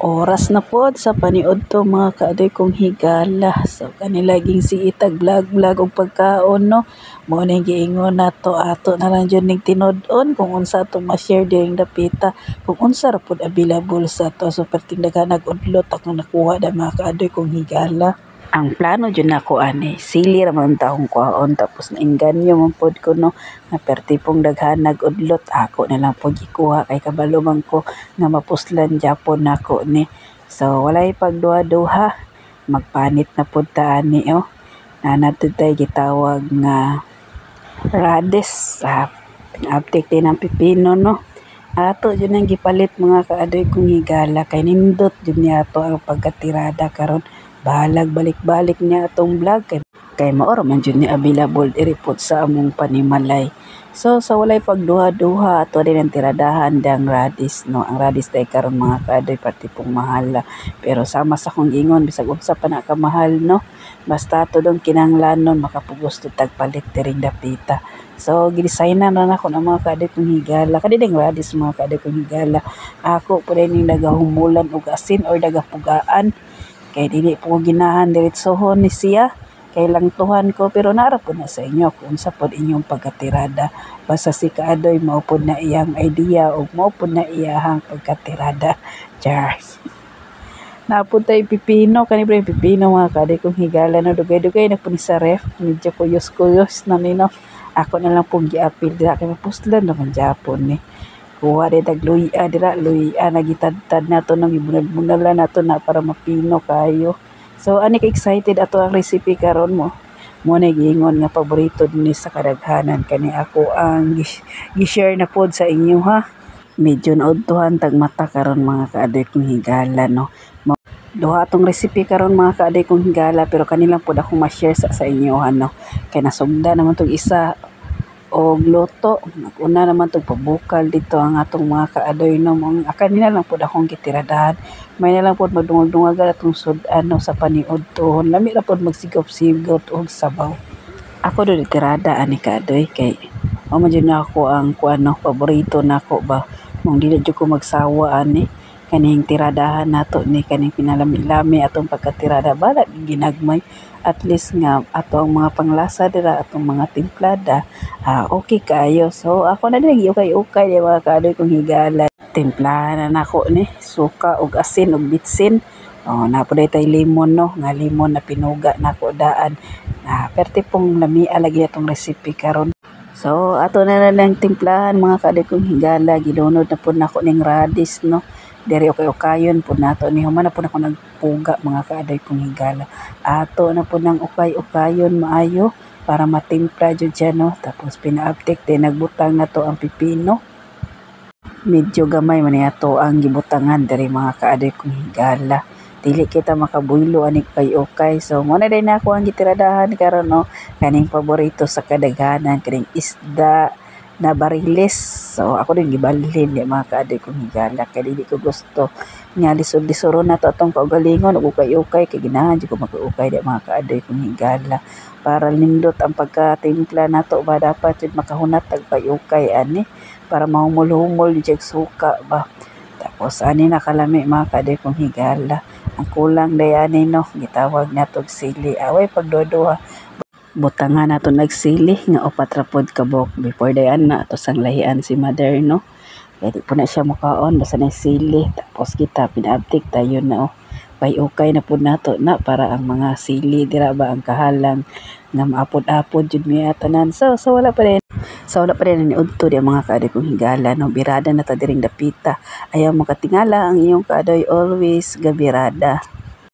Oras na pod sa paniod to mga kaadoy kong higala. So kanila laging si itag vlog og pagkaon no. Mao ning giingon nato ato na lang jud ning tinud-on kung unsa atong ma-share diring dapita. Kung unsa ra pod available sa to. So perting daghan nag-udlot akong nakuha da mga kaadoy kong higala. Ang plano jud nako ani sili ra man taong kuhaon tapos nainganyo man pod ko no nga perti pong daghan nag-udlot ako na lang pod gikuha kay kabalo man ko nga mapuslan Japon nako ni. So walay pagduha-duha magpanit na pod ta ani oh. Nato tay gitawag nga rades update din ang pipino no. Ato jud nang gipalit mga kaadoy kong higala kay nindot jud niya ato ang pagkatirada karon. Bahalag balik-balik niya atong vlog kay mao ra man jud ni available diri pod sa among panimalay. So sa walay pagduha-duha ato din ang tiradahan dang radis no. Ang radis tay karon mga kaadoy pati pong mahal pero sama sa kong ingon bisag unsa pa na ka mahal no. Basta ato dong kinahanglanon makapugos to tagpalit diring dapita. So gidesignan na nako ng mga kaadoy kong higala kani ding radis mga kaadoy kong higala. Ako po ning nagahumulan og asin or nagapugaan. Kay dili po ginahan diretsohon ni siya kay lang tuhan ko pero nara po na sa inyo kung sa pod inyong pagkatirada basta si kaadoy mao pod na iyang idea o mao pod na iyahang pagkatirada. Cheers. Napod tay pipino kani pre pipino mga kaadoy kong higala no dugay-dugay na po ni sa ref medyo kuyos-kuyos na nino. Ako na lang pong giapil dira kay mapuslan naman Japon ni. Kuha din tagluya dira luya nagitadtad nato nang ibunal-bunalan nato na para mapino kayo. So ani ka excited ato ang recipe karon mo. Mo na giingon nga paborito dinhi sa kadaghanan kani ako ang gi-share na pod sa inyo ha. Medyo naudtuhan tag mata karon mga kaadoy kong higala no. Duha atong recipe karon mga kaadoy kong higala pero kanilang pod ako ma-share sa inyo no. Kay nasugda naman tong isa og luto. Una naman tong pabukal dito ang atong mga kaadoy no. Kanina lang pod akong gitiradahan. May na lang pod magdungag-dungagan atong sudan no sa paniud to. Lami ra pod magsigop-sigop og sabaw. Ako do tirada ani kaadoy kay mo jud na ako ang kuano paborito nako ba. Mong dili jud ko magsawa ani kaning tiradahan nato ni kaning pinalami-lami atong pagkatirada bala ginagmay. At least nga ato ang mga panglasa dira atong mga timplada okay kayo. So ako na din ukay-ukay di mga kaadoy kong higala. Timplahan na nako ni suka ug asin ug bitsin. Napoday tay lemon no nga lemon na pinuga nako daan. Perti pong lamia lagi atong recipe karon. So ato na lang timplahan mga kaadoy kong higala gidunod na pud nako ning radis no. Diri ukay-ukayon po nato ni human na po ako nagpuga mga kaadoy kong higala. Ato na po nang ukay-ukayon maayo para matimpla jud siya no. Tapos pina-uptik din nagbutang na to ang pipino. Medyo gamay man ato ang gibutangan diri mga kaadoy kong higala. Dili kita makabuylo ani ukay-ukay. So mo na din ako ang gitiradahan karon no. Kaning paborito sa kadaghanan kaning isda na bariles. So ako din gibalhin di mga kaadoy kong higala kay dili ko gusto nga lisod-lisoron nato atong kaugalingon ug ukay-ukay kay ginahan jud ko mag-ukay di mga kaadoy kong higala para nindot ang pagkatimpla nato ba dapat jud makahunat tag ukay ani para mahumol-humol jud suka ba. Tapos ani nakalami mga kaadoy kong higala. Ang kulang dayani no gitawag nato sili away pagduduha. Butangan nato nagsili nga upat ra pod ka buok before dayan na ato sang lahian si mother no. Kaya di po na siya mukaon basta na sili tapos kita pinabtik tayo na oh. Pay-ukay na pod nato na para ang mga sili dira ba ang kahalang nga maapod-apod jud miya tanan. So wala pa rin. So wala pa rin ni udto di mga kaadoy kong higala no. Birada na ta diring dapita. Ayaw mo katingala ang iyong kaadoy always gabirada.